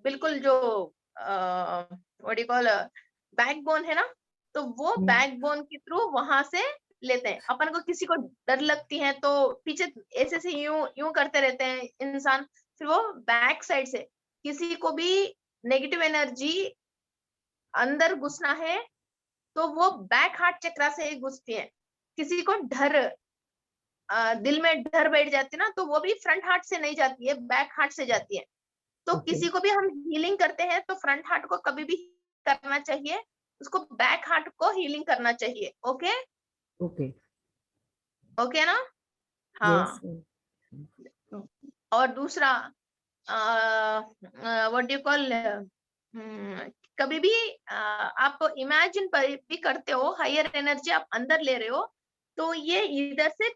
बिल्कुल जो what you call backbone है ना, तो वो बैकबोन के थ्रू वहां से लेते हैं। अपन को किसी को डर लगती है तो पीछे ऐसे से यूं यूं करते रहते हैं इंसान, फिर वो बैक साइड से किसी को भी नेगेटिव एनर्जी अंदर घुसना है तो वो बैक हार्ट चक्रा से ही घुसती है। किसी को डर दिल में डर बैठ जाती है ना, तो वो भी फ्रंट हार्ट से नहीं जाती है, बैक हार्ट से जाती है। तो किसी को भी हम हीलिंग करते हैं तो फ्रंट हार्ट को कभी भी करना चाहिए, उसको बैक हार्ट को हीलिंग करना चाहिए। ओके ओके ओके ना? यस हाँ। और दूसरा व्हाट डू यू कॉल, कभी भी आप इमेजिन भी करते हो हायर एनर्जी आप अंदर ले रहे हो, तो ये इधर से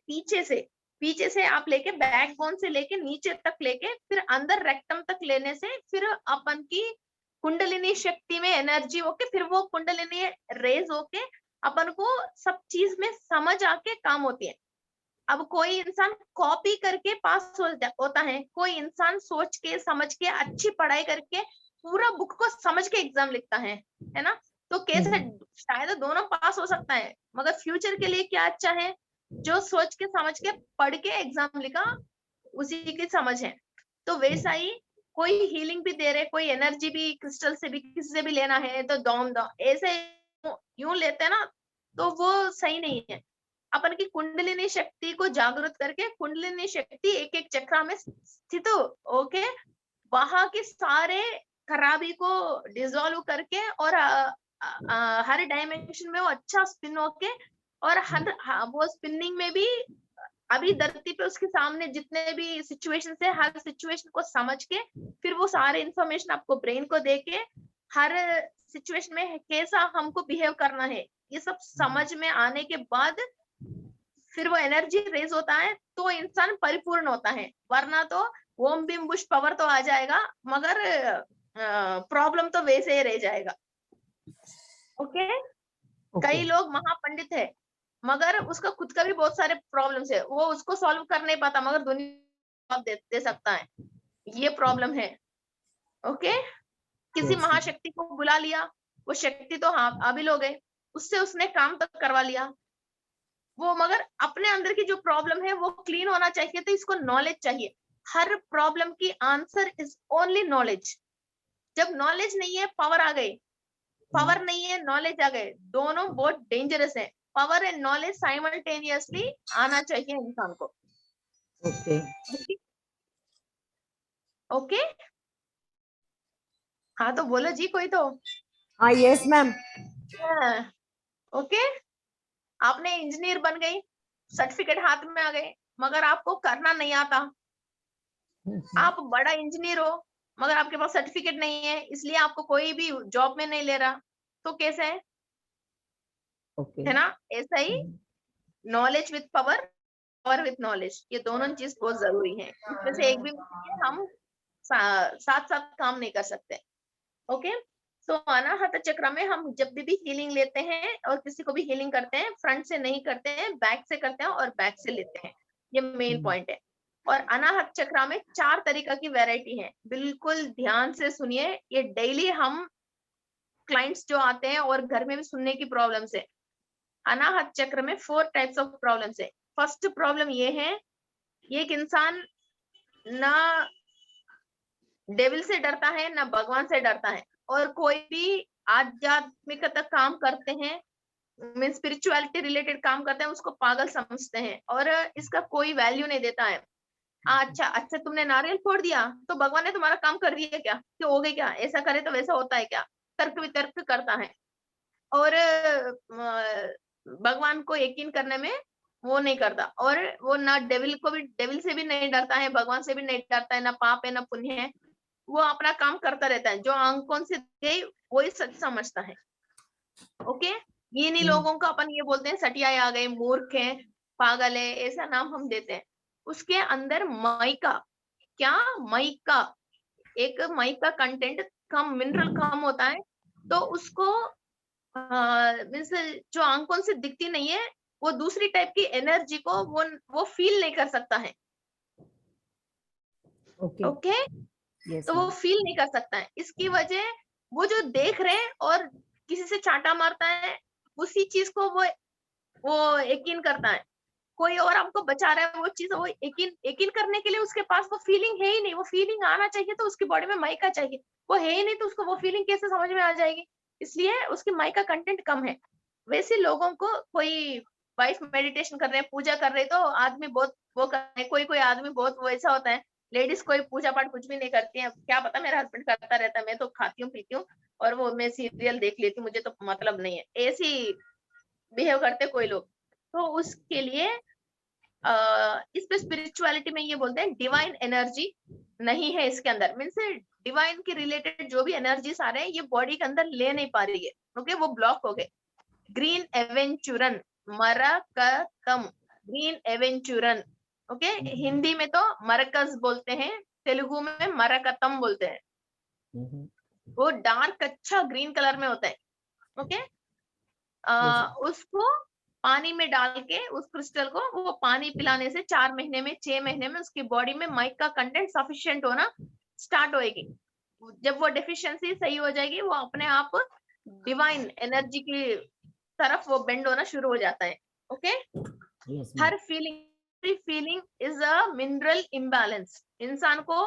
पीछे से आप लेके बैकबोन से लेके नीचे तक लेके फिर अंदर रेक्टम तक लेने से फिर अपन की कुंडलिनी शक्ति में एनर्जी होके फिर वो कुंडलिनी रेज होके अपन को सब चीज में समझ आके काम होती है। अब कोई इंसान कॉपी करके पास होता है, कोई इंसान सोच के समझ के अच्छी पढ़ाई करके पूरा बुक को समझ के एग्जाम लिखता है ना? तो कैसे शायद दोनों पास हो सकता है, मगर फ्यूचर के लिए क्या अच्छा है, जो सोच के समझ के पढ़ के एग्जाम लिखा उसी की समझ है। तो वैसा ही कोई हीलिंग भी दे रहे, कोई एनर्जी भी क्रिस्टल से भी किसी से भी लेना है तो दौम दौम ऐसे यूं लेते हैं ना, तो वो सही नहीं है। अपन की कुंडलिनी शक्ति को जागृत करके कुंडलिनी शक्ति एक एक चक्र में स्थित ओके वहां के सारे खराबी को डिसॉल्व करके और हर डायमेंशन में वो अच्छा स्पिन होके और वो स्पिनिंग में भी अभी धरती पे उसके सामने जितने भी सिचुएशन है हर सिचुएशन को समझ के फिर वो सारे इंफॉर्मेशन आपको ब्रेन को दे के हर सिचुएशन में कैसा हमको बिहेव करना है ये सब समझ में आने के बाद फिर वो एनर्जी रेज होता है तो इंसान परिपूर्ण होता है। वरना तो ओम बीम बुश पावर तो आ जाएगा मगर प्रॉब्लम तो वैसे ही रह जाएगा। ओके कई लोग महापंडित है मगर उसका खुद का भी बहुत सारे प्रॉब्लम्स है, वो उसको सॉल्व कर नहीं पाता मगर दुनिया दे सकता है, ये प्रॉब्लम है। ओके किसी महाशक्ति को बुला लिया, वो शक्ति तो हाँ हाबिल हो गए, उससे उसने काम तक करवा लिया, वो मगर अपने अंदर की जो प्रॉब्लम है वो क्लीन होना चाहिए, तो इसको नॉलेज चाहिए। हर प्रॉब्लम की आंसर इज ओनली नॉलेज। जब नॉलेज नहीं है पावर आ गई, पावर नहीं है नॉलेज आ गए, दोनों बहुत डेंजरस है। पावर एंड नॉलेज साइमल्टेनियसली आना चाहिए इंसान को। ओके ओके हाँ तो बोलो जी कोई तो। हाँ यस मैम। ओके आपने इंजीनियर बन गई, सर्टिफिकेट हाथ में आ गए मगर आपको करना नहीं आता। आप बड़ा इंजीनियर हो मगर आपके पास सर्टिफिकेट नहीं है इसलिए आपको कोई भी जॉब में नहीं ले रहा, तो कैसे है? है ना? ऐसा ही knowledge with power, power with knowledge, ये दोनों चीज बहुत जरूरी है, इसमें से एक भी हम साथ साथ काम नहीं कर सकते। ओके तो अनाहत चक्र में हम जब भी हीलिंग लेते हैं और किसी को भी हीलिंग करते हैं फ्रंट से नहीं करते हैं, बैक से करते हैं और बैक से लेते हैं, ये मेन पॉइंट है। और अनाहत चक्र में 4 तरीका की वैरायटी है, बिल्कुल ध्यान से सुनिए, ये डेली हम क्लाइंट्स जो आते हैं और घर में भी सुनने की प्रॉब्लम है। अनाहत चक्र में 4 टाइप्स ऑफ प्रॉब्लम्स है। फर्स्ट प्रॉब्लम ये है, एक इंसान ना डेविल से डरता है ना भगवान से डरता है, और कोई भी आध्यात्मिकता काम करते हैं मीन स्पिरिचुअलिटी रिलेटेड काम करते हैं उसको पागल समझते हैं और इसका कोई वैल्यू नहीं देता है। अच्छा अच्छा तुमने नारियल फोड़ दिया तो भगवान ने तुम्हारा काम कर दिया क्या, कि हो गई क्या, ऐसा करे तो वैसा होता है क्या, तर्क वितर्क करता है और भगवान को यकीन करने में वो नहीं करता, और वो ना डेविल को भी, डेविल से भी नहीं डरता है, भगवान से भी नहीं डरता है, ना पाप है ना पुण्य है, वो अपना काम करता रहता है, जो आंखों से गई वही सच समझता है। ओके इन्हीं लोगों का अपन ये बोलते हैं सटियाए आ गए, मूर्ख है, पागल है, ऐसा नाम हम देते हैं। उसके अंदर माइका, क्या माइका, एक माइका कंटेंट कम, मिनरल कम होता है, तो उसको मीन्स जो आंखों से दिखती नहीं है वो दूसरी टाइप की एनर्जी को वो फील नहीं कर सकता है। ओके yes, तो वो ma'am. फील नहीं कर सकता है। इसकी वजह वो जो देख रहे हैं और किसी से चांटा मारता है, उसी चीज को वो यकीन करता है। कोई और हमको बचा रहा है, वो चीज वो यकीन यकीन करने के लिए उसके पास वो फीलिंग है ही नहीं। वो फीलिंग आना चाहिए तो उसकी बॉडी में माइका चाहिए, वो है ही नहीं तो उसको वो फीलिंग कैसे समझ में आ जाएगी? इसलिए उसकी माइका कंटेंट कम है। वैसे लोगों को कोई वाइफ मेडिटेशन कर रहे हैं, पूजा कर रहे हैं, तो आदमी बहुत वो कर रहे हैं, कोई आदमी बहुत वैसा होता है। लेडीज कोई पूजा पाठ कुछ भी नहीं करती है, क्या पता मेरा हस्बैंड करता रहता है, मैं तो खाती हूँ पीती हूँ और वो मैं सीरियल देख लेती हूँ, मुझे तो मतलब नहीं है, ऐसी बिहेव करते कोई लोग। तो उसके लिए इस पे स्पिरिचुअलिटी में ये बोलते हैं डिवाइन एनर्जी नहीं है इसके अंदर। मीन्स डिवाइन के रिलेटेड जो भी एनर्जीज आ रहे हैं ये बॉडी के अंदर ले नहीं पा रही है। ओके, वो ब्लॉक हो गए। ग्रीन एवेंचुरन मरकतम, ग्रीन एवेंचुरन। ओके, हिंदी में तो मरकज बोलते हैं, तेलुगु में मरकतम बोलते हैं। वो डार्क अच्छा ग्रीन कलर में होता है। ओके, उसको पानी में डाल के उस क्रिस्टल को वो पानी पिलाने से 4 महीने में 6 महीने में उसकी बॉडी में माइक का कंटेंट सफिशिएंट होना स्टार्ट होएगी। जब वो डेफिशिएंसी सही हो जाएगी, वो अपने आप डिवाइन एनर्जी की तरफ वो बेंड होना शुरू हो जाता है। Okay, yes, her feeling is a mineral imbalance. इंसान को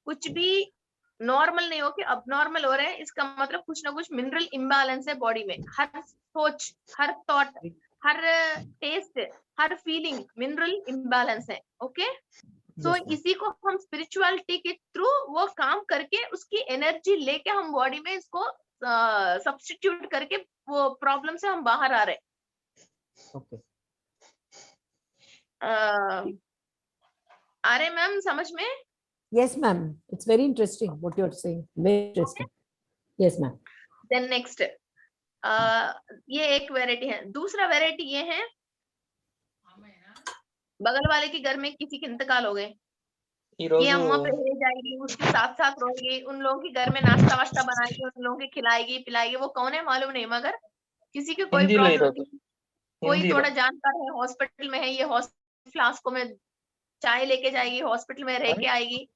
कुछ भी नॉर्मल नहीं हो कि अब नॉर्मल हो रहे हैं, इसका मतलब कुछ ना कुछ मिनरल इम्बैलेंस है बॉडी में। हर सोच, हर थॉट, हर टेस्ट, हर फीलिंग मिनरल इम्बैलेंस है। ओके, तो इसी को हम स्पिरिचुअलिटी के थ्रू वो काम करके उसकी एनर्जी लेके हम बॉडी में इसको सब्स्टिट्यूट करके वो प्रॉब्लम से हम बाहर आ रहे। okay. आ रहे मैम समझ में? Yes, ma'am. It's very interesting what you're saying. Very interesting. Yes, ma'am. Then next, ये एक वेराइटी है। दूसरा वेराइटी ये है, बगल वाले के घर में किसी के इंतकाल हो गए, ये अम्मा पे रह जाएगी, उसके साथ साथ रहेगी, उन लोगों के घर में नाश्ता वाश्ता बनाएगी, उन लोगों के खिलाएगी पिलाएगी। वो कौन है मालूम नहीं, मगर किसी की कोई प्रॉब्लम, कोई थोड़ा जानकार है, हॉस्पिटल में है, ये हॉस्पिटल फ्लास्को में चाय लेके जाएगी, हॉस्पिटल में रह के आएगी,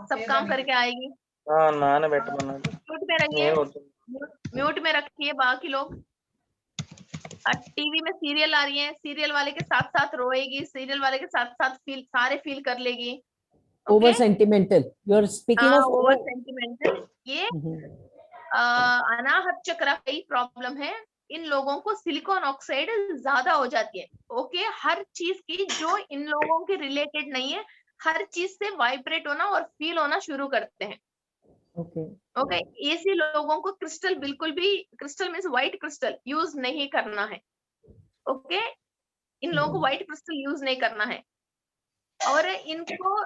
सब काम करके आएगी। म्यूट में रखिए, म्यूट में रखिए बाकी लोग। टीवी में सीरियल आ रही है, सीरियल वाले के साथ साथ रोएगी, सीरियल वाले के साथ साथ सारे फील कर लेगी। Over sentimental. You're speaking of over sentimental. ये अनाहत चक्र की प्रॉब्लम है। इन लोगों को सिलिकॉन ऑक्साइड ज्यादा हो जाती है। ओके, हर चीज की जो इन लोगों के रिलेटेड नहीं है, हर चीज से वाइब्रेट होना और फील होना शुरू करते हैं। ओके, ऐसे लोगों को क्रिस्टल बिल्कुल भी, crystal means white crystal use नहीं करना है। ओके, इन लोगों को व्हाइट क्रिस्टल यूज नहीं करना है। और इनको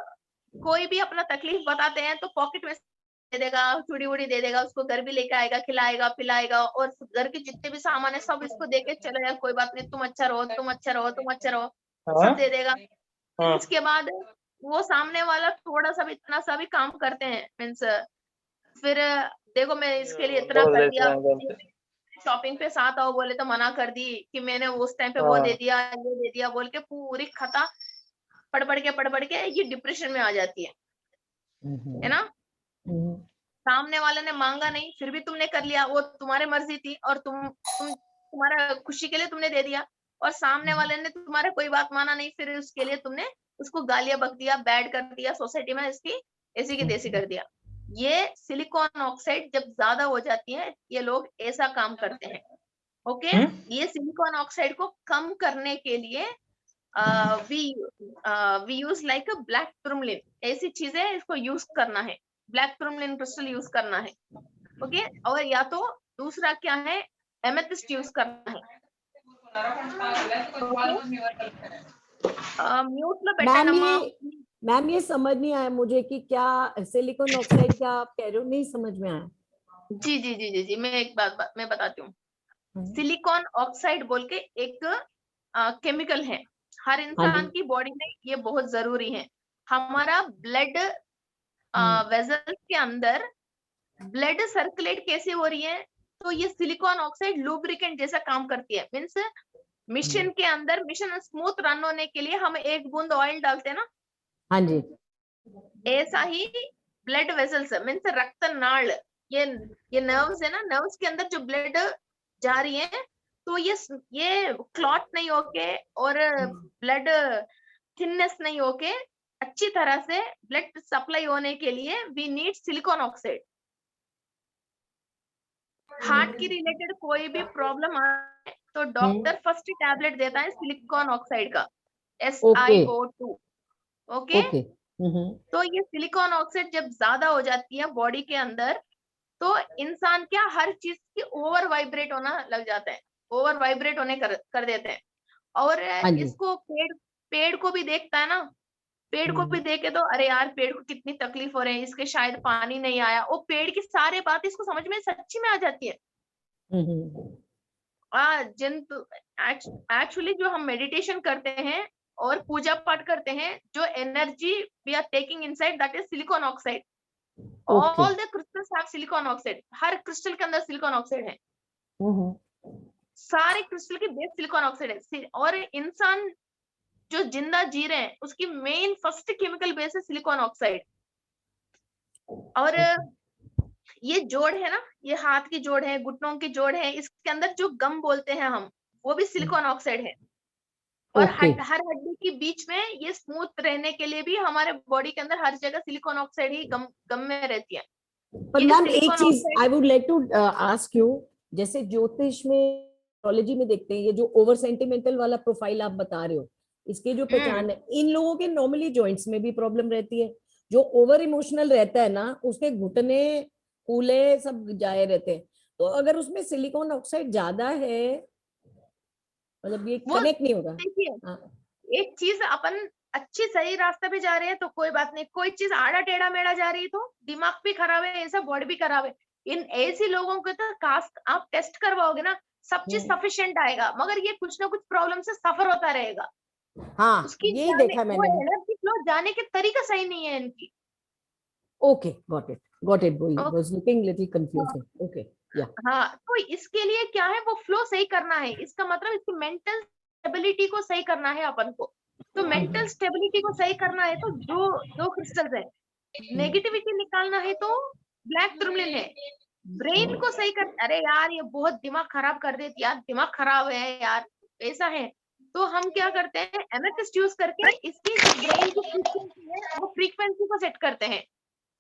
कोई भी अपना तकलीफ बताते हैं तो पॉकेट में दे देगा, चूड़ी वूड़ी दे देगा, उसको घर भी लेके आएगा, खिलाएगा पिलाएगा, और घर के जितने भी सामान है सब इसको देके चले यार कोई बात नहीं, तुम अच्छा रहो, तुम अच्छा रहो, तुम अच्छा रहो, सब दे देगा। उसके बाद वो सामने वाला थोड़ा सा भी, इतना सा भी काम करते हैं, मीन्स फिर देखो मैं इसके लिए इतना कर दिया, शॉपिंग पे साथ आओ बोले तो मना कर दी कि मैंने उस टाइम पे वो दे दिया, ये दे दिया बोल के पूरी खता पढ़ के ये डिप्रेशन में आ जाती है ना। सामने वाले ने मांगा नहीं, फिर भी तुमने कर लिया, वो तुम्हारी मर्जी थी और तुम्हारा खुशी के लिए तुमने दे दिया, और सामने वाले ने तुम्हारा कोई बात माना नहीं, फिर उसके लिए तुमने उसको गालियां बक दिया, बैड कर दिया, सोसाइटी में इसकी ऐसी की तैसी कर दिया। ये सिलिकॉन ऑक्साइड जब ज्यादा हो जाती है, ये लोग ऐसा काम करते हैं। ओके, ये सिलिकॉन ऑक्साइड को कम करने के लिए we use like a black tourmaline, ऐसी चीजें इसको यूज करना है, ब्लैक टूरमलिन क्रिस्टल यूज करना है। ओके, और या तो दूसरा क्या है, एमेथिस्ट यूज करना है। म्यूट में बैठे नम्मा। मैम ये समझ नहीं आया मुझे कि क्या सिलिकॉन ऑक्साइड क्या आप कह रहे हो, नहीं समझ में आया। जी जी जी जी जी, मैं एक बात मैं बताती हूँ। सिलिकॉन ऑक्साइड बोल के एक केमिकल है, हर इंसान की बॉडी में ये बहुत जरूरी है। हमारा ब्लड वेजल्स के अंदर ब्लड सर्कुलेट कैसे हो रही है, तो ये सिलिकॉन ऑक्साइड लुब्रिकेंट जैसा काम करती है। मीन्स मिशन के अंदर, मिशन स्मूथ रन होने के लिए हम एक बूंद ऑयल डालते हैं ना, हाँ जी, ऐसा ही ब्लड वेसल्स मीन्स रक्त नाल, ये नर्व्स है ना, नर्व्स के अंदर जो ब्लड जा रही है, तो ये क्लॉट नहीं होके और ब्लड थिननेस नहीं होके अच्छी तरह से ब्लड सप्लाई होने के लिए we need silicon oxide. Heart की रिलेटेड कोई भी प्रॉब्लम आए तो डॉक्टर फर्स्ट टैबलेट देता है सिलिकॉन ऑक्साइड का, ओके SiO2। Okay, okay. तो ये सिलिकॉन ऑक्साइड जब ज्यादा हो जाती है बॉडी के अंदर, तो इंसान क्या हर चीज की ओवर वाइब्रेट होना लग जाता है, ओवर वाइब्रेट होने कर देते हैं। और हाँ जी। इसको पेड़ पेड़ को भी देखता है ना, पेड़ को भी देखे तो अरे यार पेड़ को कितनी तकलीफ हो रही है, इसके शायद पानी नहीं आया, वो पेड़ की सारी बात इसको समझ में सच्ची में आ जाती है। हम्म। जंतु एक्चुअली जो हम मेडिटेशन करते हैं और पूजा पाठ करते हैं, जो energy we are taking inside that is silicon oxide. Okay. All the crystals have silicon oxide, हर क्रिस्टल के अंदर सिलिकॉन ऑक्साइड है, सारे क्रिस्टल के बेस सिलिकॉन ऑक्साइड है। और इंसान जो जिंदा जी रहे हैं उसकी मेन फर्स्ट केमिकल बेस है सिलिकॉन ऑक्साइड। और ये जोड़ है ना, ये हाथ की जोड़ है, घुटनों की जोड़ है, इसके अंदर जो गम बोलते हैं हम, वो भी सिलिकॉन ऑक्साइड है। और ओके। हर हड्डी के बीच में ये स्मूथ रहने के लिए भी हमारे बॉडी के अंदर हर जगह सिलिकॉन ऑक्साइड ही गम में रहती है। पर ये मैम एक सिलिकॉन चीज oxide I would like to ask you, जैसे ज्योतिष में, एस्ट्रोलॉजी में देखते हैं ये जो ओवर सेंटिमेंटल वाला प्रोफाइल आप बता रहे हो, इसके जो पहचान है, इन लोगों के नॉर्मली जॉइंट्स में भी प्रॉब्लम रहती है। जो ओवर इमोशनल रहता है ना, उसके घुटने कूले सब जाए रहते हैं। तो अगर उसमें सिलिकॉन ऑक्साइड ज्यादा है, मतलब ये वो कनेक्ट नहीं होगा। देखिए, हाँ। एक चीज अपन अच्छी सही रास्ते पे जा रहे हैं तो कोई बात नहीं, कोई चीज आड़ा टेढ़ा मेढ़ा जा रही है तो दिमाग भी खराब है, ऐसा बॉडी भी खराब है। इन ऐसी लोगों के तो कास्ट आप टेस्ट करवाओगे ना, सब चीज सफिशिएंट आएगा, मगर ये कुछ ना कुछ प्रॉब्लम से सफर होता रहेगा। हाँ, उसकी यही जाने देखा वो मैंने भी। एनर्जी फ्लो जाने के तरीका सही नहीं है इनकी। Okay, got it got it, oh, was looking little हाँ, कंफ्यूजिंग। ओके। या हाँ, तो इसके लिए क्या है, वो फ्लो सही करना है, इसका मतलब इसकी मेंटल स्टेबिलिटी को सही करना है अपन को। तो मेंटल स्टेबिलिटी को सही करना है तो जो दो क्रिस्टल्स है, नेगेटिविटी निकालना है तो ब्लैक टूरमलिन है। ब्रेन को सही कर, अरे यार ये बहुत दिमाग खराब कर देती यार, दिमाग खराब है यार, ऐसा है, तो हम क्या करते हैं, एमेथिस्ट यूज करके इसकी जो ब्रेन की फ्रीक्वेंसी है वो फ्रीक्वेंसी को सेट करते हैं।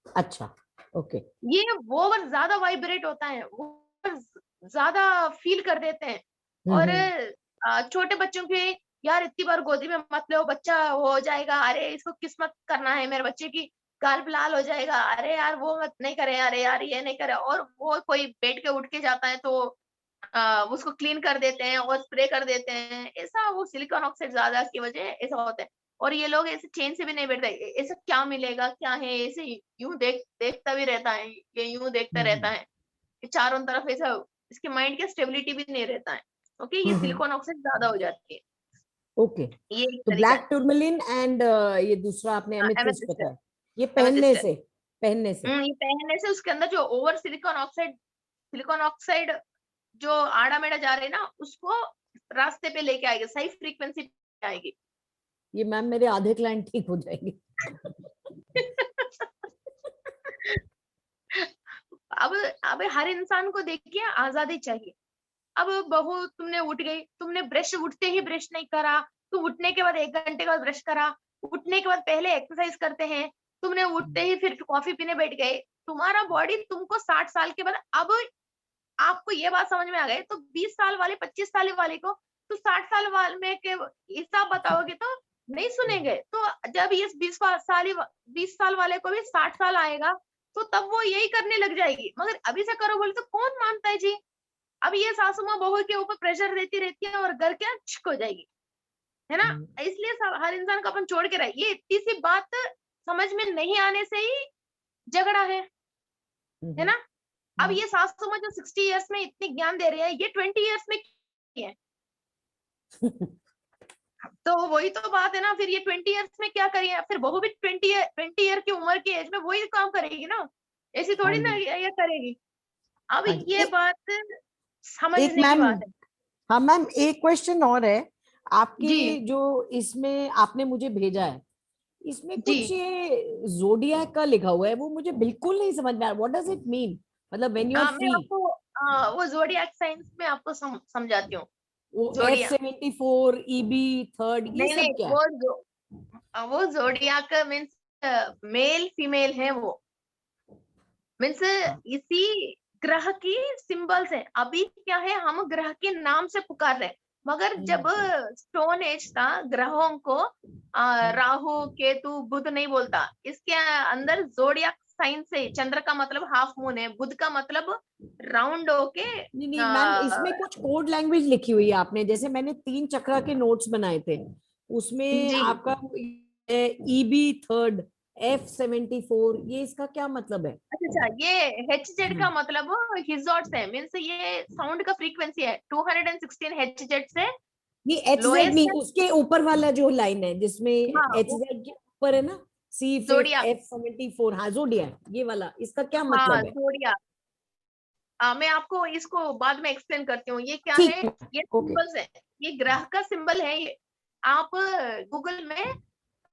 अच्छा। ओके। ये ओवर ज्यादा वाइब्रेट होता है, वो ज्यादा फील कर देते हैं। और छोटे बच्चों के, यार इतनी बार गोदी में मत लो, बच्चा हो जाएगा, अरे इसको किस मत करना है, मेरे बच्चे की गाल लाल हो जाएगा, अरे यार वो मत नहीं करे, अरे यार ये नहीं करे, और वो कोई बैठ के उठ के जाता है तो उसको क्लीन कर देते हैं और स्प्रे कर देते हैं, ऐसा वो सिलिकॉन ऑक्साइड ज्यादा की वजह ऐसा होता है। और ये लोग ऐसे चैन से भी नहीं बैठते, ऐसा क्या मिलेगा क्या है, ऐसे यूं देखता भी रहता है, ये यूं देखता रहता है, ये चारों तरफ ऐसा, इसके माइंड का स्टेबिलिटी भी नहीं रहता है। ओके, ये सिलिकॉन ऑक्साइड ज्यादा हो जाती है, ओके। ये एक तो तरीका ब्लैक टूरमलिन एंड ये दूसरा आपने है। एमेथिस्ट एमेथिस्ट, बताया, ये एमेथिस्ट, पहनने से। ये पहनने से उसके अंदर जो ओवर सिलिकॉन ऑक्साइड जो आड़ा मेढ़ा जा रहे हैं ना, उसको रास्ते पे लेके आएगी, सही फ्रीक्वेंसी पे आएगी। ये मैम मेरे आधे क्लाइंट ठीक हो जाएंगे। अब हर इंसान को देखिए आजादी चाहिए। अब बहू तुमने उठ गई, तुमने ब्रश उठते ही ब्रश नहीं करा, तो उठने के बाद 1 घंटे के बाद ब्रश करा, उठने के बाद पहले एक्सरसाइज करते हैं, तुमने उठते ही फिर कॉफी पीने बैठ गए, तुम्हारा बॉडी तुमको 60 साल के बाद, अब आपको ये बात समझ में आ गई, तो 20 साल वाले 25 साल वाले को तो 60 साल वाले में के हिसाब बताओगे तो नहीं सुनेंगे। तो जब ये 20 साल वाले को भी 60 साल आएगा तो तब वो यही करने लग जाएगी, मगर अभी से करो बोले तो कौन मानता है जी। अब ये सासू माँ बहू के ऊपर प्रेशर देती रहती है और घर क्या छिक हो जाएगी, है ना। इसलिए हर इंसान को अपन छोड़ के रहे, ये इतनी सी बात समझ में नहीं आने से ही झगड़ा है ना। अब ये सासू माँ जो 60 इयर्स में इतनी ज्ञान दे रही है, ये 20 इयर्स में की है, तो वही तो बात है ना, फिर ये 20 इयर्स में क्या करिए, फिर बहू भी 20 ईयर की उम्र की एज में वही काम करेगी ना, ऐसी हाँ थोड़ी ना जी। ये करेगी। अब हाँ जी। ये बात एक समझने की मैम, बात है। हाँ मैम, एक क्वेश्चन और है। जी, आपकी जो इसमें आपने मुझे भेजा है, इसमें जी। कुछ ये जोडियाक का लिखा हुआ है, वो मुझे बिल्कुल नहीं समझ में आ रहा, व्हाट डज इट मीन, मतलब व्हेन यू आर मैं फ्री। आपको वो ज़ोडिएक साइंस में आपको समझाती हूँ। वो ज़ोडिया F74 EB थर्ड ये नहीं, नहीं, सब क्या है? वो ज़ोडिएक मीन्स मेल फीमेल है वो। मीन्स इसी ग्रह की सिंबल्स है। अभी क्या है, हम ग्रह के नाम से पुकार रहे हैं, मगर जब हम्म, स्टोन एज था, ग्रहों को हम्म। राहु केतु बुध नहीं बोलता। इसके अंदर जोडियाक साइन से, चंद्र का मतलब हाफ मून है, बुध का मतलब राउंड होके नहीं नहीं मैम, इसमें कुछ कोड लैंग्वेज लिखी हुई है आपने, जैसे मैंने 3 चक्रा के नोट्स बनाए थे, उसमें जी। आपका EB3 F74, ये इसका क्या मतलब है? अच्छा, ये HZ का हम्म। मतलब हिजॉट्स है, मीन्स ये साउंड का फ्रीक्वेंसी है 216 HZ से ये HZ लोएस्ट नहीं, है। उसके ऊपर वाला जो लाइन है जिसमें हाँ, वो HZ के ऊपर है ना, C5 जोडियाक। F74, हाँ जोडिया, ये वाला, इसका क्या हाँ, मतलब है? जोडियाक। मैं आपको इसको बाद में एक्सप्लेन करती हूँ। ये क्या ठीक है, है। ये ओके। सिंबल्स है, ये ग्रह का सिंबल है ये। आप गूगल में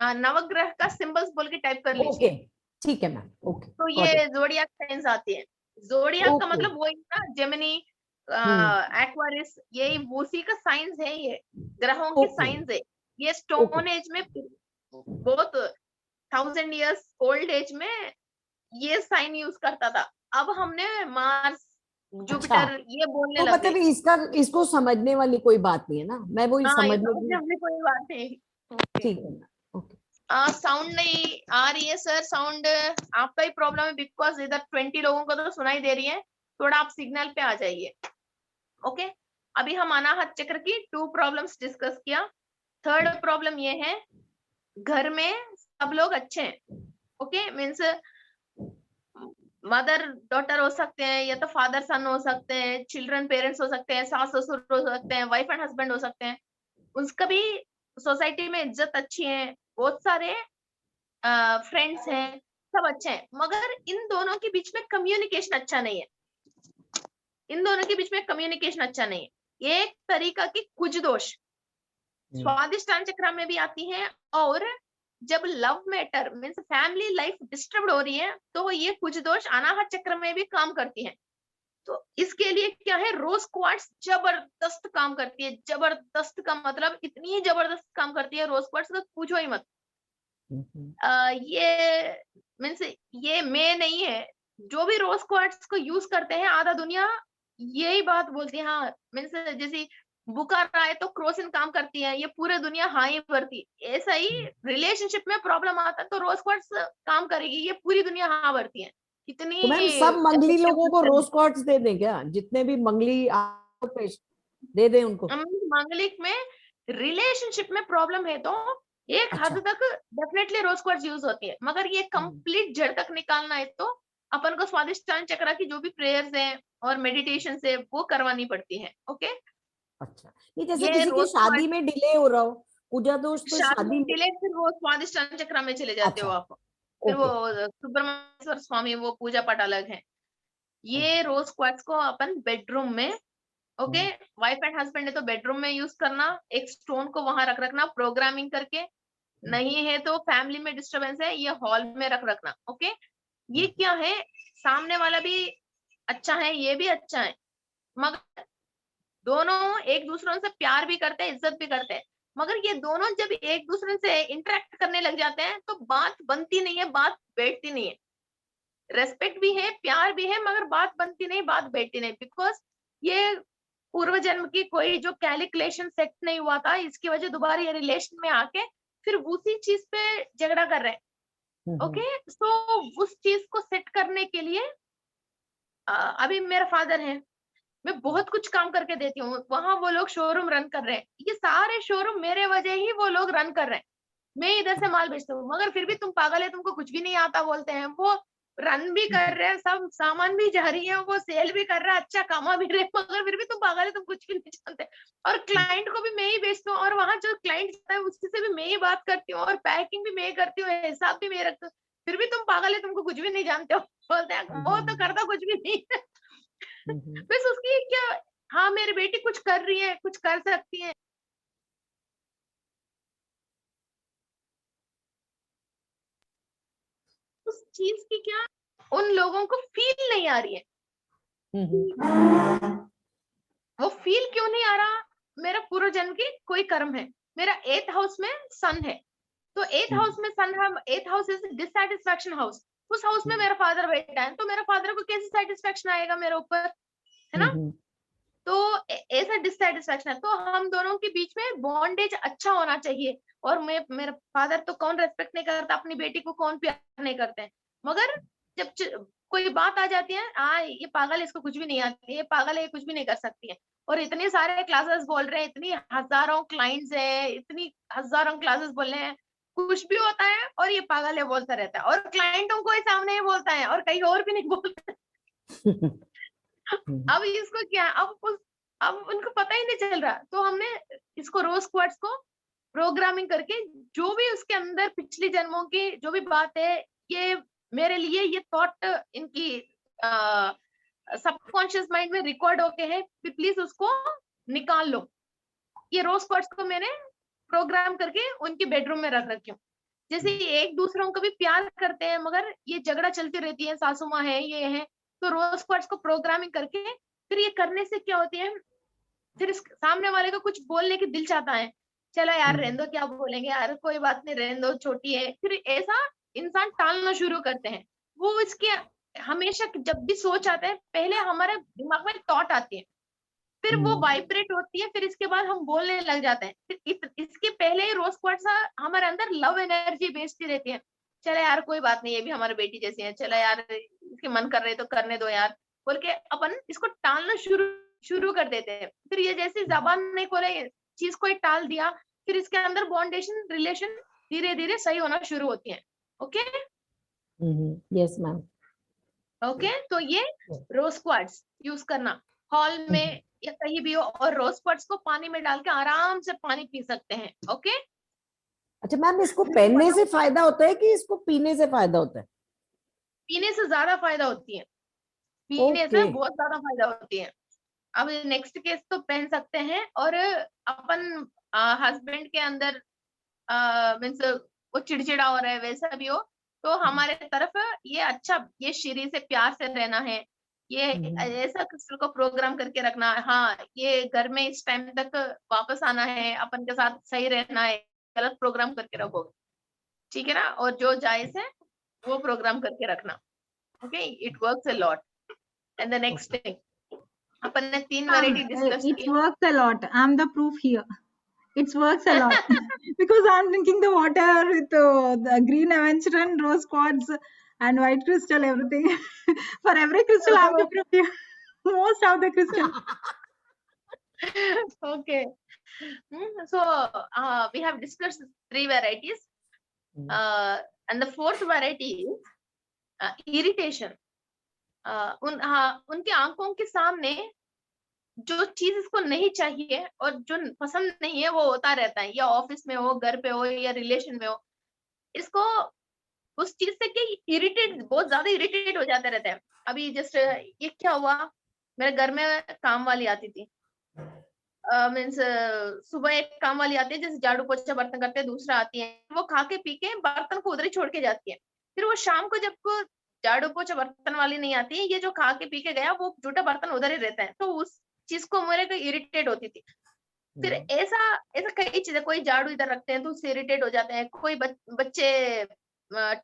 नवग्रह का सिंबल्स बोल के टाइप कर ओके लीजिए, ठीक है मैम, ओके तो गॉट ये इट। जोडियाक साइंस आती है। जोडियाक का ओके। मतलब वही ना, जेमिनी, हम्म। एक्वारिस, यही उसी का साइंस है ये, ग्रहों के ओके। साइंस है। ये ओके। स्टोन एज में बहुत 1000 years ओल्ड एज में ये साइन यूज करता था। अब हमने मार्स, अच्छा, जुपिटर ये बोलने तो लग मतलब गए। इसका, इसको समझने वाली कोई बात नहीं है ना, मैं वही हाँ, ये समझने समझने की। वाली कोई बात नहीं। ओके। ठीक है मैम, ओके। साउंड नहीं आ रही है सर, साउंड आपका ही प्रॉब्लम है, बिकॉज इधर 20 लोगों को तो सुनाई दे रही है। थोड़ा आप सिग्नल पे आ जाइए। ओके। अभी हम अनाहत चक्र की 2 प्रॉब्लम्स डिस्कस किया। थर्ड प्रॉब्लम ये है, घर में सब लोग अच्छे हैं। ओके, मीन्स मदर डॉटर हो सकते हैं, या तो फादर सन हो सकते हैं, चिल्ड्रन पेरेंट्स हो सकते हैं, सास ससुर हो सकते हैं, वाइफ एंड हस्बैंड हो सकते हैं। उसका भी सोसाइटी में इज्जत अच्छी है, बहुत सारे फ्रेंड्स हैं, सब अच्छे हैं, मगर इन दोनों के बीच में कम्युनिकेशन अच्छा नहीं है। इन दोनों के बीच में कम्युनिकेशन अच्छा नहीं है। एक तरीका की कुछ दोष हम्म, स्वादिष्टान चक्र में भी आती है, और जब love matter means family life disturb हो रही है, तो ये कुछ दोष अनाहत चक्र में भी काम करती है। तो इसके लिए क्या है, रोज क्वार्ट्स जबरदस्त काम करती है। जबरदस्त का मतलब इतनी जबरदस्त काम करती है रोज क्वार्ट्स का, पूछो ही मत। हम्म, ये मीन्स ये मैं नहीं है, जो भी रोज क्वार्ट्स को यूज करते हैं आधा दुनिया यही बात बोलती है। हाँ, मीन्स जैसे बुखार आए तो क्रोसिन काम करती है, ये पूरे दुनिया हाँ ही भरती है। ऐसा ही हम्म। रिलेशनशिप में प्रॉब्लम आता है तो रोज क्वार्ट्स काम करेगी, ये पूरी दुनिया हाँ भरती है। तो इतनी मैम सब मंगली इफेक्टिव लोगों को सिस्टम है। रोज कॉर्ड्स दे दें क्या, जितने भी मंगली आपको पेश दे दें उनको? मांगलिक में रिलेशनशिप में प्रॉब्लम है तो एक हद अच्छा। तक डेफिनेटली रोज क्वार्ट्ज यूज होती है, मगर ये हम्म, कंप्लीट जड़ तक निकालना है तो अपन को स्वादिष्टान चक्र की जो भी प्रेयर्स हैं और मेडिटेशन है वो करवानी पड़ती है। ओके। अच्छा, ये जैसे ये किसी की रोज शादी क्वार्ट्ज में डिले हो रहा हो, पूजा दोष तो शादी शादी में में। डिले, फिर वो स्वादिष्टान चक्र में चले जाते हो अच्छा। आप। फिर वो ओके। सुब्रमण्येश्वर स्वामी वो पूजा पाठ अलग है। ये रोज क्वार्ट्ज को अपन बेडरूम में, okay, hmm, wife and husband है तो बेडरूम में यूज करना, एक स्टोन को वहां रख रखना प्रोग्रामिंग करके। हम्म, नहीं है तो फैमिली में डिस्टरबेंस है, ये हॉल में रख रखना। ओके। ये हम्म, क्या है, सामने वाला भी अच्छा है, ये भी अच्छा है, मगर दोनों एक दूसरों से प्यार भी करते हैं, इज्जत भी करते हैं, मगर ये दोनों जब एक दूसरे से इंटरेक्ट करने लग जाते हैं तो बात बनती नहीं है, बात बैठती नहीं है। रेस्पेक्ट भी है, प्यार भी है, मगर बात बनती नहीं, बात बैठती नहीं, बिकॉज ये पूर्व जन्म की कोई जो कैलकुलेशन सेट नहीं हुआ था, इसकी वजह दोबारा ये रिलेशन में आके फिर उसी चीज पे झगड़ा कर रहे हैं। हम्म, ओके, सो उस चीज को सेट करने के लिए अभी मेरा फादर है, मैं बहुत कुछ काम करके देती हूँ, वहां वो लोग शोरूम रन कर रहे हैं, ये सारे शोरूम मेरे वजह ही वो लोग रन कर रहे हैं। मैं इधर से माल बेचता हूँ, मगर फिर भी तुम पागल है, तुमको कुछ भी नहीं आता बोलते हैं। वो रन भी कर हम्म, रहे हैं, सब सामान भी जा रही है, वो सेल भी कर रहा है, अच्छा कमा भी रहे हैं, मगर फिर भी तुम पागल है, तुम कुछ भी नहीं जानते। और क्लाइंट को भी मैं ही बेचती हूँ, और वहां जो क्लाइंट जाता है उससे से भी मैं ही बात करती हूँ, और पैकिंग भी मैं ही करती हूँ, हिसाब भी मैं रखती हूँ। फिर भी तुम पागल है, तुमको कुछ भी नहीं जानते हो बोलते हैं, वो तो हम्म, करता कुछ भी नहीं है। हम्म। बस उसकी क्या, हाँ मेरी बेटी कुछ कर रही है, कुछ कर सकती है। उस चीज की क्या उन लोगों को फील नहीं आ रही है। वो फील क्यों नहीं आ रहा? मेरा पूर्व जन्म की कोई कर्म है, मेरा 8th हाउस में सन है, तो 8th हाउस में सन है, 8th house is dissatisfaction house. उस हाउस में मेरा फादर बैठा है, तो मेरा फादर को कैसे सेटिस्फैक्शन आएगा मेरे ऊपर, है ना? तो ऐसा डिससैटिस्फैक्शन है, तो हम दोनों के बीच में बॉन्डेज अच्छा होना चाहिए। और मेरा फादर तो कौन रेस्पेक्ट नहीं करता, अपनी बेटी को कौन प्यार नहीं करते हैं, मगर जब कोई बात आ जाती है, ये पागल, इसको कुछ भी नहीं आती, ये पागल है, ये कुछ भी नहीं कर सकती है। और इतने सारे क्लासेस बोल रहे हैं, इतनी हजारों क्लाइंट्स है, इतनी हजारों क्लासेस बोल रहे हैं, कुछ भी होता है और ये पागल है बोलता रहता है, और क्लाइंटों को ही सामने ही बोलता है और कहीं और भी नहीं बोलता है। अब इसको क्या, अब उनको पता ही नहीं चल रहा, तो हमने इसको रोज क्वार्ट्स को प्रोग्रामिंग करके, जो भी उसके अंदर पिछली जन्मों की जो भी बात है, ये मेरे लिए ये थॉट इनकी सबकॉन्शियस माइंड में रिकॉर्ड होके है, प्लीज उसको निकाल लो। ये रोज क्वार्ट्स को मैंने प्रोग्राम करके उनके बेडरूम में रख रखी हूँ। जैसे एक दूसरों को भी प्यार करते हैं, मगर ये झगड़ा चलती रहती है, सासू माँ है, ये है, तो रोज क्वार्ट्स को प्रोग्रामिंग करके फिर ये करने से क्या होती है, फिर सामने वाले को कुछ बोलने की दिल चाहता है, चलो यार रहने दो, क्या बोलेंगे यार, कोई बात नहीं, रहने दो, छोटी है, फिर ऐसा इंसान टालना शुरू करते हैं। वो इसके हमेशा जब भी सोच आता है, पहले हमारे दिमाग में थॉट आती है, फिर वो वाइब्रेट होती है, फिर इसके बाद हम बोलने लग जाते हैं। फिर इसके पहले ही रोज क्वार्ट्स हमारे अंदर लव एनर्जी बेचती रहती है, चलो यार कोई बात नहीं, ये भी हमारी बेटी जैसी है, चलो यार इसके मन कर रहे तो करने दो यार, बोल के अपन इसको टालना शुरू कर देते हैं। फिर ये जैसी जबान नहीं खोले, चीज को ही टाल दिया, फिर इसके अंदर बॉन्डेशन रिलेशन धीरे धीरे सही होना शुरू होती है। Okay, yes ma'am. ओके, तो ये रोज क्वार्ट्स यूज करना हॉल में या कहीं भी हो, और रोज क्वार्ट्स को पानी में डाल के आराम से पानी पी सकते हैं। ओके, अच्छा मैम, इसको पहनने से फायदा होता है कि इसको पीने से फायदा होता है? पीने से ज्यादा फायदा होती है, पीने से बहुत ज्यादा फायदा होती है। अब नेक्स्ट केस तो पहन सकते हैं, और अपन हस्बैंड के अंदर मीन्स वो चिड़चिड़ा हो रहा है, वैसा भी हो, तो हमारे तरफ ये अच्छा, ये श्री से प्यार से रहना है, ये ऐसा क्रिस्टल को प्रोग्राम करके रखना है, हाँ ये घर में इस टाइम तक वापस आना है, अपन के साथ सही रहना है, गलत प्रोग्राम करके रखोगे, ठीक है ना, और जो जायज है वो प्रोग्राम करके रखना। Okay, it works a lot. And the next thing, अपन ने 3 वैरायटी डिस्कस It की। works a lot. I'm the proof here. It works a lot because I'm drinking the water with the green aventurine, rose quartz, and white crystal, everything. For every crystal, I'm the proof here. Most of the crystals. Okay. So we have discussed 3 varieties, and the 4th variety is irritation. उनकी आंखों के सामने जो चीज इसको नहीं चाहिए और जो पसंद नहीं है वो होता रहता है, या ऑफिस में हो, घर पे हो, या रिलेशन में हो, इसको उस चीज से क्या इरिटेट, बहुत ज्यादा इरिटेट हो जाता रहता है। अभी जस्ट ये क्या हुआ, मेरे घर में काम वाली आती थी, मीन्स सुबह एक काम वाली आती है, जैसे झाड़ू पोछा बर्तन करते हैं, दूसरा आती है, वो खा के पी के बर्तन को उधर ही छोड़ के जाती है। फिर वो शाम को जब झाड़ू पोछा बर्तन वाली नहीं आती है, ये जो खा के पी के गया, वो जूठा बर्तन उधर ही रहता है, तो उस चीज को मेरे को इरिटेट होती थी। फिर ऐसा ऐसा कई चीजें, कोई झाड़ू इधर रखते हैं तो उससे इरिटेट हो जाते हैं, कोई बच्चे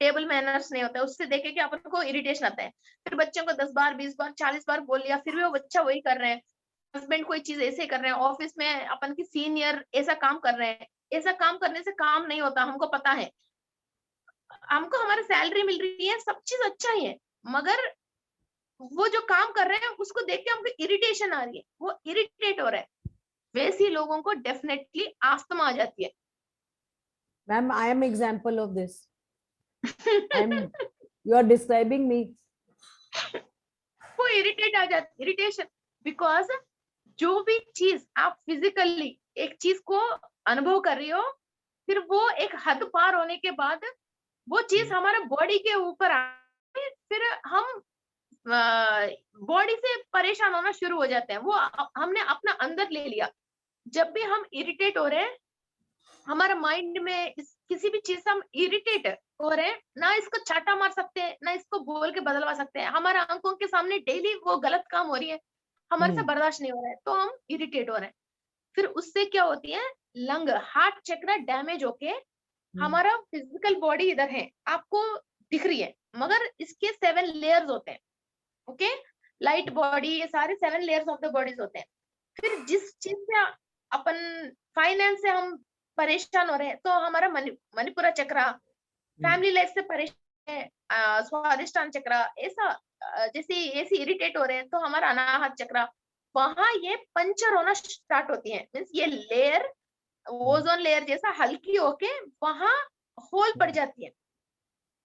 टेबल मैनर्स नहीं होता है, उससे देखे कि अपन को इरिटेशन आता है। फिर बच्चों को 10 बार 20 बार 40 बार बोल लिया, फिर भी वो बच्चा वही कर रहे हैं। हस्बैंड कोई चीज ऐसे कर रहे हैं, ऑफिस में अपन की सीनियर ऐसा काम कर रहे हैं, ऐसा काम करने से काम नहीं होता, हमको पता है, हमको हमारी सैलरी मिल रही है, सब चीज अच्छा ही है, मगर वो जो काम कर रहे हैं उसको देख के हमको इरिटेशन आ रही है, वो इरिटेट हो रहा है, वैसे लोगों को डेफिनेटली आस्थमा आ जाती है। Ma'am, I am example of this. You are describing me. वो इरिटेट आ जाती, इरिटेशन, बिकॉज जो भी चीज आप फिजिकली एक चीज को अनुभव कर रही हो, फिर वो एक हद पार होने के बाद वो चीज हमारे बॉडी के ऊपर आए, फिर हम बॉडी से परेशान होना शुरू हो जाते हैं, वो हमने अपना अंदर ले लिया। जब भी हम इरिटेट हो रहे हैं, हमारा माइंड में किसी भी चीज से हम इरिटेट हो रहे हैं ना, इसको चाटा मार सकते हैं ना इसको बोल के बदलवा सकते हैं, हमारे आंखों के सामने डेली वो गलत काम हो रही है, हमारे से बर्दाश्त नहीं हो रहा है, तो हम इरिटेट हो रहे हैं। फिर उससे क्या होती है, लंग हार्ट चक्र डैमेज होके हमारा फिजिकल बॉडी इधर है, आपको दिख रही है, मगर इसके 7 लेयर्स होते हैं। ओके, लाइट बॉडी, ये सारे 7 लेयर्स ऑफ द बॉडीज होते हैं। फिर जिस चीज से अपन फाइनेंस से हम परेशान हो रहे हैं, तो हमारा मणिपुरा चक्र, फैमिली लाइफ से परेशान है, स्वादिष्टान चक्र, ऐसा जैसे ऐसे इरिटेट हो रहे हैं तो हमारा अनाहत चक्र, वहां ये पंचर होना स्टार्ट होती है। मीन्स ये लेयर ओजोन लेयर जैसा हल्की होके वहां होल पड़ जाती है।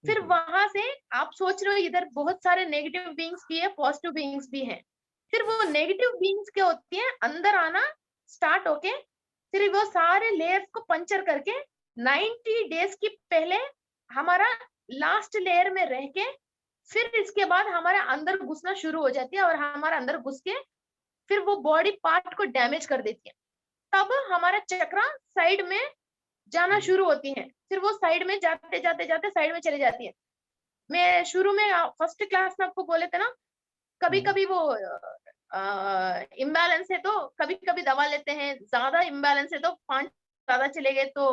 फिर वहां से आप सोच रहे हो इधर बहुत सारे नेगेटिव बीइंग्स भी है, पॉजिटिव बीइंग्स भी हैं। फिर वो नेगेटिव बीइंग्स क्या होती है, अंदर आना स्टार्ट होके फिर वो सारे लेयर्स को पंचर करके 90 डेज की पहले हमारा लास्ट लेयर में रह के फिर इसके बाद हमारे अंदर घुसना शुरू हो जाती है, और हमारे अंदर घुस के फिर वो बॉडी पार्ट को डैमेज कर देती है। तब हमारा चक्र साइड में जाना शुरू होती है, फिर वो साइड में जाते जाते जाते साइड में चले जाती है। मैं शुरू में फर्स्ट क्लास में आपको बोले थे ना, कभी कभी वो इम्बैलेंस है तो कभी कभी दवा लेते हैं, ज्यादा इम्बैलेंस है तो 5 ज्यादा चले गए तो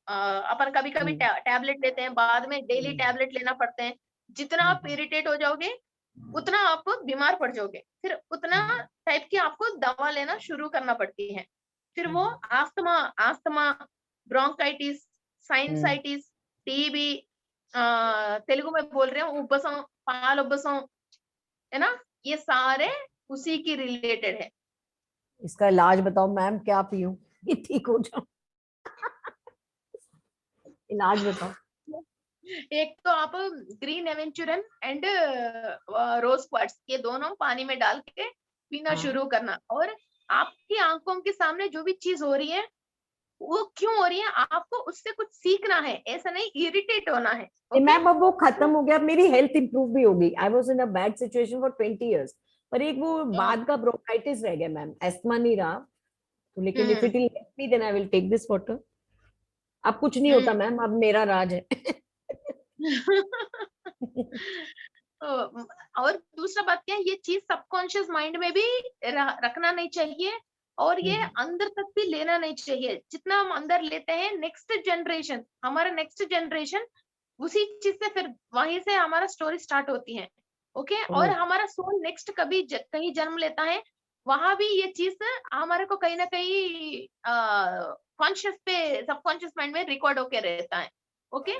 अपन कभी कभी टैबलेट लेते हैं, बाद में डेली टैबलेट लेना पड़ते हैं। जितना आप इरिटेट हो जाओगे उतना आप बीमार पड़ जाओगे, फिर उतना टाइप की आपको दवा लेना शुरू करना पड़ती है। फिर वो asthma, bronchitis, sinusitis, TB, Telugu में बोल रहे हूँ उబ్బसम, पाल उబ్బसम, है ना, ये सारे उसी की रिलेटेड है। इसका इलाज बताओ मैम, क्या पीऊं ये ठीक हो जाऊं? इलाज बताओ। एक तो आप green aventurine and rose quartz, ये दोनों पानी में डाल के पीना शुरू करना, और आपकी आंखों के सामने जो भी चीज हो रही है वो क्यों हो रही है, आपको उससे कुछ सीखना है, ऐसा नहीं इरिटेट होना है। मैम अब वो खत्म हो गया, मेरी हेल्थ इंप्रूव भी हो गई। I was in a bad situation for 20 years, पर एक वो बाद का ब्रोंकाइटिस रह गया मैम, एस्थमा नहीं रहा। तो लेकिन if it will help me then I will take this water. अब कुछ नहीं होता मैम, अब मेरा राज है। और दूसरा बात क्या है, ये चीज सबकॉन्शियस माइंड में भी रखना नहीं चाहिए, और ये अंदर तक भी लेना नहीं चाहिए। जितना हम अंदर लेते हैं, नेक्स्ट जनरेशन, हमारा नेक्स्ट जनरेशन उसी चीज से फिर वहीं से हमारा स्टोरी स्टार्ट होती है। ओके, और हमारा सोल नेक्स्ट कभी कहीं जन्म लेता है, वहां भी ये चीज हमारे को कहीं ना कहीं कॉन्शियस पे, सबकॉन्शियस माइंड में रिकॉर्ड होके रहता है। ओके,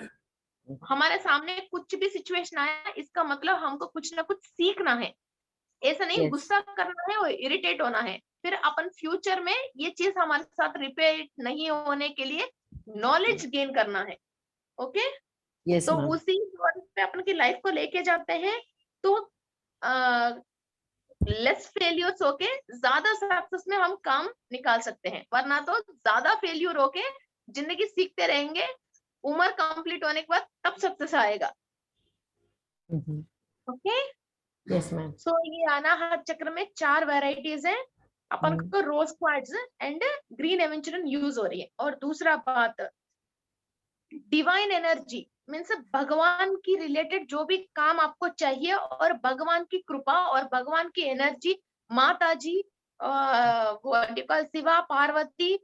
हमारे सामने कुछ भी सिचुएशन आया, इसका मतलब हमको कुछ ना कुछ सीखना है, ऐसा नहीं गुस्सा करना है और इरिटेट होना है। फिर अपन फ्यूचर में ये चीज हमारे साथ रिपीट नहीं होने के लिए नॉलेज गेन करना है। ओके, तो उसी पे अपन की लाइफ को लेके जाते हैं, तो लेस फेल्यूर्स होके ज्यादा सक्सेस में हम काम निकाल सकते हैं, वरना तो ज्यादा फेल्यूर होके जिंदगी सीखते रहेंगे, उम्र कंप्लीट होने के बाद तब सक्सेस आएगा। Okay, yes ma'am. सो ये अनाहत चक्र में 4 वैरायटीज हैं, अपन को रोज quartz and green aventurine use हो रही है। और दूसरा बात, डिवाइन एनर्जी मीन्स भगवान की रिलेटेड जो भी काम आपको चाहिए, और भगवान की कृपा और भगवान की एनर्जी, माता जी, शिवा, पार्वती,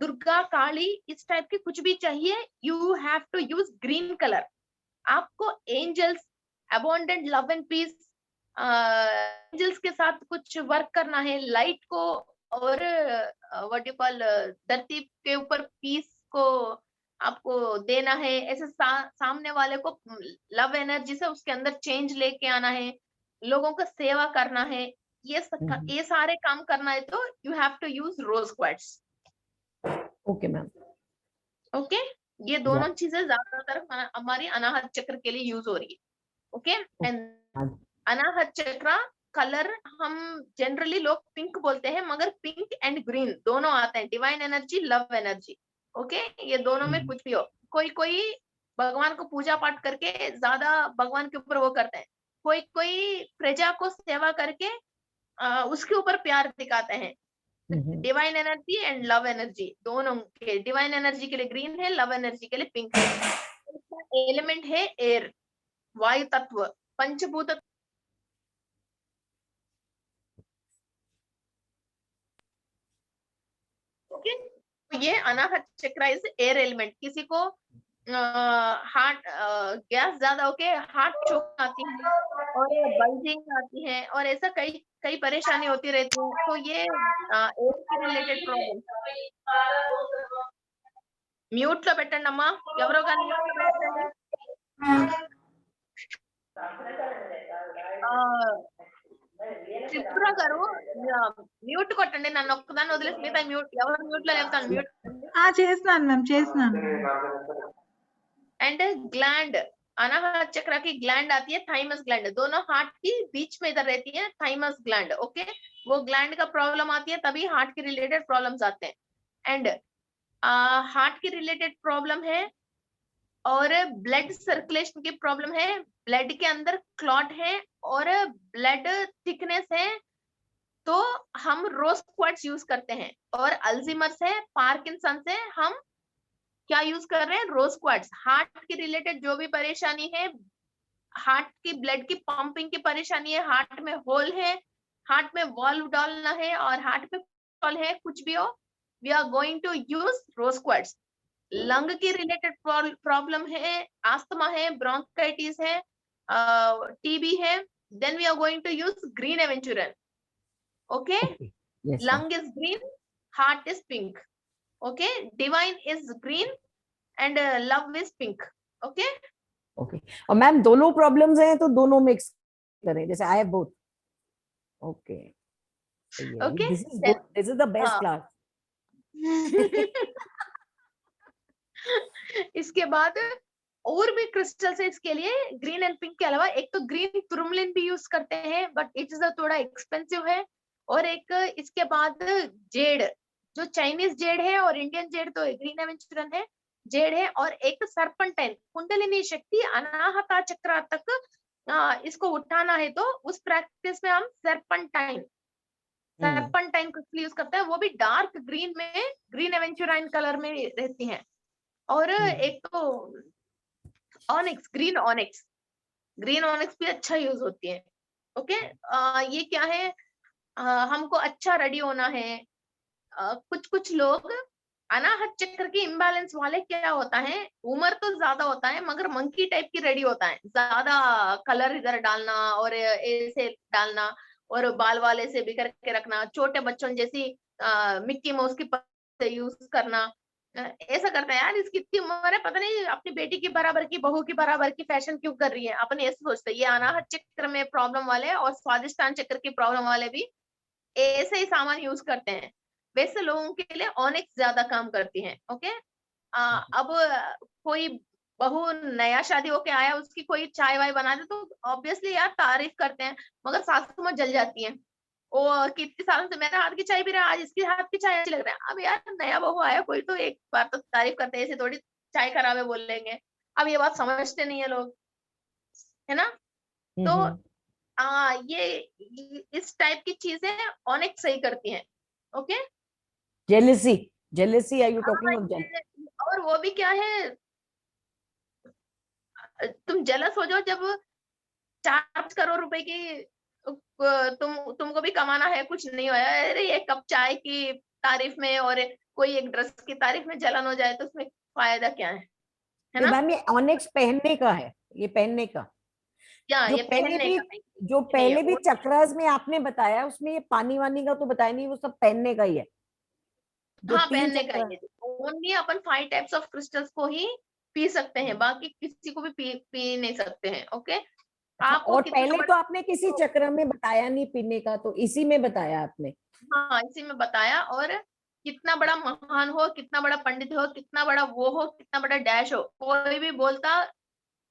दुर्गा, काली, इस टाइप की कुछ भी चाहिए, you have to use green colour. आपको angels, abundant love and peace, angels के साथ कुछ वर्क करना है, लाइट को और व्हाट यू कॉल धरती के ऊपर पीस को आपको देना है, ऐसे सामने वाले को लव एनर्जी से उसके अंदर चेंज लेके आना है, लोगों का सेवा करना है, ये सारे काम करना है, तो you have to use rose quartz. Okay ma'am. Okay, ये दोनों चीजें ज्यादातर हमारी अनाहत चक्र के लिए यूज हो रही है। ओके, एंड अनाहत चक्र कलर हम जनरली लोग पिंक बोलते हैं, मगर पिंक एंड ग्रीन दोनों आते हैं, divine energy, love energy. Okay, ये दोनों में कुछ भी हो, कोई कोई भगवान को पूजा पाठ करके ज्यादा भगवान के ऊपर वो करते हैं, कोई कोई प्रजा को सेवा करके उसके ऊपर प्यार दिखाते हैं। Divine energy and love energy दोनों के, डिवाइन एनर्जी के लिए ग्रीन है, लव एनर्जी के लिए पिंक है। इसका एलिमेंट है एयर, वायु तत्व, पंचभूत। ओके, तो ये अनाहत चक्र इज एयर एलिमेंट। किसी को हार्ट गैस ज्यादा होके हार्ट चोक आती है और बल्जिंग आती है और ऐसा कई कई परेशानी होती रहती है, तो ये एयर से रिलेटेड प्रॉब्लम। మ్యూట్ లో పెట్టండి అమ్మా, ఎవరో కానీ మ్యూట్ లో పెట్టండి. త్రిపుర గారు మ్యూట్ కొట్టండి, నన్ను ఒక్కదాన్ని వదిలేసి మిగతా మ్యూట్, ఎవరు మ్యూట్ లో లేపుతాను మ్యూట్. చేస్తున్నాను మ్యామ్, చేస్తున్నాను. एंड ग्लैंड, अनाहत चक्र की ग्लैंड आती है थाइमस ग्लैंड, दोनों हार्ट की बीच में इधर रहती है थाइमस ग्लैंड. ओके, वो ग्लैंड का प्रॉब्लम आती है तभी हार्ट के रिलेटेड प्रॉब्लम्स आते हैं. एंड हार्ट की रिलेटेड प्रॉब्लम है और ब्लड सर्कुलेशन की प्रॉब्लम है, ब्लड के अंदर क्लॉट है और ब्लड थिकनेस है, तो हम रोज क्वार्ट्ज यूज करते हैं. और अल्जीमर्स है, पार्किंसंस है, हम क्या यूज कर रहे हैं, रोज क्वार्ट्ज. हार्ट के रिलेटेड जो भी परेशानी है, हार्ट की ब्लड की पंपिंग की परेशानी है, हार्ट में होल है, हार्ट में वॉल्व डालना है और हार्ट में होल है, कुछ भी हो, we are going to use rose quartz. Lung की रिलेटेड प्रॉब्लम है, आस्थमा है, ब्रोंकाइटिस है, टीबी है, then we are going to use green aventurine. Okay, lung is green, heart is pink. Okay, divine is green and love is pink. Okay, okay. और ma'am दोनों problems हैं तो दोनों mix करें, जैसे I have both. Okay, okay, this is good, this is the best class. इसके बाद और भी क्रिस्टल्स है इसके लिए. ग्रीन एंड पिंक के अलावा एक तो ग्रीन टूरमलिन भी यूज करते हैं, बट इट इज थोड़ा एक्सपेंसिव है. और एक इसके बाद जेड, जो चाइनीज जेड है और इंडियन जेड तो ग्रीन एवेंचुरन है, जेड है. और एक सर्पेंटाइन, कुंडलिनी शक्ति अनाहता चक्र तक इसको उठाना है, तो उस प्रैक्टिस में हम सर्पेंटाइन क्रिस्टल यूज करते हैं. वो भी डार्क ग्रीन में, ग्रीन एवेंचुराइन कलर में रहती हैं. और एक तो ऑनिक्स, ग्रीन ऑनिक्स भी अच्छा यूज होती है. ओके, ये क्या है, हमको अच्छा रेडी होना है. कुछ लोग अनाहत चक्र की इम्बैलेंस वाले क्या होता है, उम्र तो ज्यादा होता है मगर मंकी टाइप की रेडी होता है, ज्यादा कलर इधर डालना और ऐसे डालना और बाल वाले से बिखर के रखना, छोटे बच्चों जैसी मिक्की माउस की यूज करना. ऐसा करता है, यार इसकी इतनी उम्र है, पता नहीं अपनी बेटी की बराबर की, बहू की बराबर की फैशन क्यों कर रही है. अपन ऐसे सोचते हैं. ये अनाहत चक्र में प्रॉब्लम वाले और स्वादिष्टान चक्र की प्रॉब्लम वाले भी ऐसे ही सामान यूज करते हैं. वैसे लोगों के लिए ऑनिक्स ज्यादा काम करती है. ओके, अब कोई बहू नया शादी होके आया, उसकी कोई चाय वाय बना दे तो ऑब्वियसली यार तारीफ करते हैं, मगर सासू माँ जल जाती है. वो कितने सालों से मेरे हाथ की चाय पी रहा है, आज इसके हाथ की चाय अच्छी लग रहा है. अब यार नया बहू आया कोई तो एक बार तो तारीफ करते हैं, ऐसे थोड़ी चाय खराब है बोलेंगे. अब ये बात समझते नहीं है लोग, है ना. तो ये इस टाइप की चीजें ऑनिक्स सही करती हैं. Okay, jealousy are you talking of jail? और वो भी क्या है, तुम जेलस हो जाओ जब 4 करोड़ रुपए की तुमको भी कमाना है, कुछ नहीं होया, अरे एक कप चाय की तारीफ में और कोई एक ड्रेस की तारीफ में जलन हो जाए तो उसमें फायदा क्या है ना. मैम ये ऑनिक्स पहनने का है, ये पहनने का क्या, जो ये पहले पहनने भी, का नहीं. जो पहले भी चक्रास में आपने बताया उसमें ये पानी वानी का तो बताया नहीं, वो सब पहनने का ही है. हाँ, पहनने का ही है. Only upon 5 types of crystals को ही पी सकते हैं, बाकी किसी को भी पी नहीं सकते हैं. ओके, आपको और पहले तो आपने किसी चक्र में बताया नहीं पीने का, तो इसी में बताया आपने. हाँ, इसी में बताया. और कितना बड़ा महान हो, कितना बड़ा पंडित हो, कितना बड़ा वो हो, कितना बड़ा डैश हो, कोई भी बोलता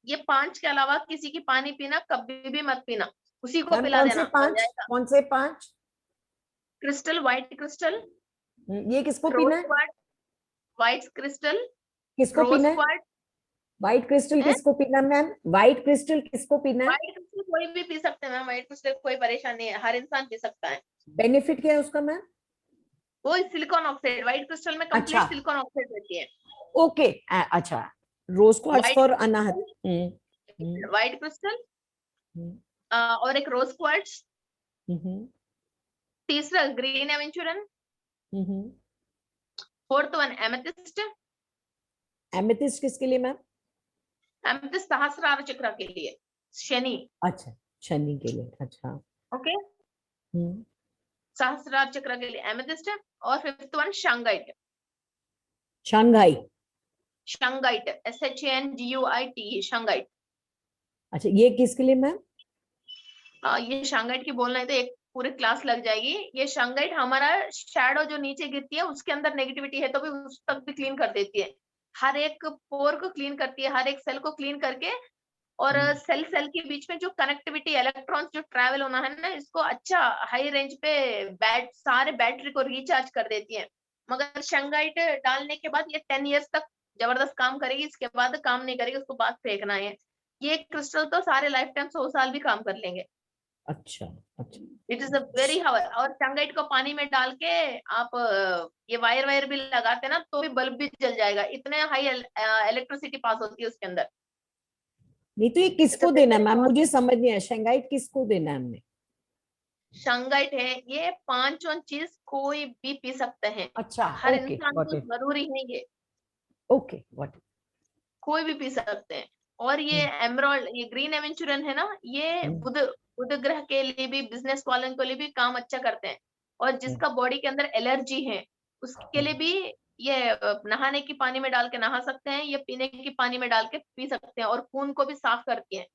ये 5 के अलावा किसी की पानी पीना कभी भी मत पीना, उसी को पिला देना. कौन से 5 क्रिस्टल? व्हाइट क्रिस्टल, ये किसको पीना है? व्हाइट क्रिस्टल किसको पीना है? व्हाइट क्रिस्टल किसको पीना है मैम? व्हाइट क्रिस्टल किसको पीना है? व्हाइट क्रिस्टल कोई भी पी सकते हैं मैम, व्हाइट क्रिस्टल कोई परेशानी नहीं है, हर इंसान पी सकता है. बेनिफिट क्या है उसका मैम? वो सिलिकॉन ऑक्साइड, व्हाइट क्रिस्टल में कंप्लीट सिलिकॉन ऑक्साइड रहती है. ओके, अच्छा. Rose quartz white for Anahata. White crystal और एक रोज क्वार्ट्स, तीसरा green aventurine, fourth one amethyst. Amethyst किसके लिए मैम? एमेथिस्ट सहस्रार चक्र के लिए, शनि। अच्छा, शनि के लिए, अच्छा। ओके, सहस्रार चक्र के लिए एमेथिस्ट है। और फिफ्थ वन शंगाइट। शंघाई। शंगाइट, SHANGUIT, शंगाइट। अच्छा, ये किसके लिए मैम? ये शंगाइट की बोलना है तो एक पूरी क्लास लग जाएगी। ये शंगाइट हमारा शैडो जो नीचे गिरती है उसके अंदर नेगेटिविटी है तो भी उस तक भी क्लीन कर देती है। हर एक पोर को क्लीन करती है, हर एक सेल को क्लीन करके, और सेल सेल के बीच में जो कनेक्टिविटी, इलेक्ट्रॉन्स जो ट्रैवल होना है ना, इसको अच्छा हाई रेंज पे सारे बैटरी को रिचार्ज कर देती है। मगर शंगाइट डालने के बाद ये 10 इयर्स तक जबरदस्त काम करेगी, इसके बाद काम नहीं करेगी, उसको बाद फेंकना है। ये क्रिस्टल तो सारे लाइफ टाइम 100 साल भी काम कर लेंगे। अच्छा, अच्छा। इट इज अ वेरी हावर। और शंगाइट को पानी में डाल के आप ये वायर वायर भी लगाते ना तो भी बल्ब भी जल जाएगा, इतने हाई इलेक्ट्रिसिटी पास होती है उसके अंदर। नहीं तो ये किसको देना है मैम? मुझे समझ नहीं आया, शंघाइट किसको देना है हमने? शंगाइट है ये 5 चीज कोई भी पी सकते हैं। अच्छा, हर ओके, इंसान गॉट को इट। जरूरी है ये, ओके, गॉट इट। कोई भी पी सकते हैं। और ये एमराल्ड, ये ग्रीन एवेंचुरन है ना, ये बुध बुध ग्रह के लिए भी, बिजनेस वालों के लिए भी काम अच्छा करते हैं। और जिसका बॉडी के अंदर एलर्जी है उसके लिए भी ये नहाने की पानी में डाल के नहा सकते हैं, ये पीने की पानी में डाल के पी सकते हैं, और खून को भी साफ करती है।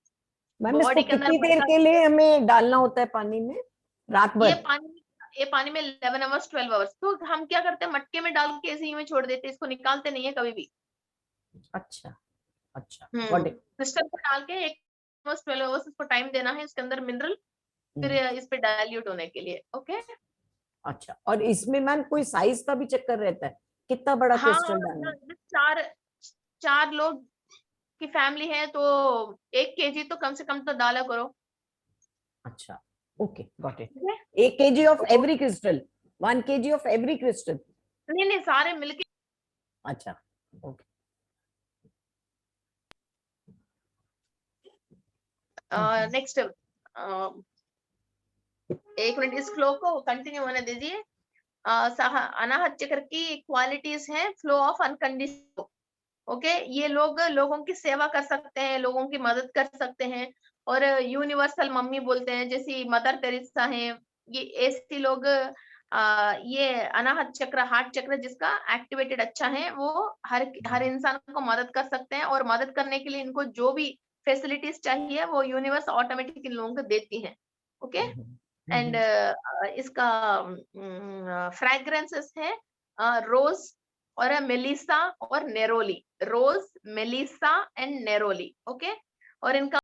मैम इसको बॉडी के अंदर कितनी देर के लिए हमें डालना होता है पानी में? रात ये भर? पानी ये पानी में 11 आवर्स 12 आवर्स। तो हम क्या करते हैं, मटके में डाल के ऐसे ही में छोड़ देते हैं, इसको निकालते नहीं है कभी भी। अच्छा, अच्छा, गॉट इट। क्रिस्टल को डाल के 12 आवर्स इसको टाइम देना है, इसके अंदर मिनरल फिर इस पे डाइल्यूट होने के लिए। ओके, अच्छा, और इसमें मैम कोई साइज का भी चक्कर रहता है? कितना बड़ा हाँ, क्रिस्टल डालना है? चार चार लोग की फैमिली है तो 1 kg तो कम से कम तो डाला करो। अच्छा, ओके, गॉट इट। ठीक है? 1 kg of every crystal? 1 kg of every crystal? नहीं नहीं, सारे मिलके। अच्छा, ओके। नेक्स्ट, एक मिनट इस फ्लो को कंटिन्यू होने दीजिए। अनाहत चक्र की क्वालिटीज हैं, फ्लो ऑफ अनकंडीशनल। ओके, ये लोग लोगों की सेवा कर सकते हैं, लोगों की मदद कर सकते हैं, और यूनिवर्सल मम्मी बोलते हैं, जैसी मदर टेरेसा है, ये ऐसी लोग। ये अनाहत चक्र, हार्ट चक्र जिसका एक्टिवेटेड अच्छा है, वो हर इंसान को मदद कर सकते हैं, और मदद करने के लिए इनको जो भी फैसिलिटीज चाहिए वो यूनिवर्स ऑटोमेटिक इन लोगों को देती है। ओके, एंड इसका फ्रेग्रेंसेस है रोज और मेलिसा और neroli. Rose, melissa and neroli. Okay, और इनका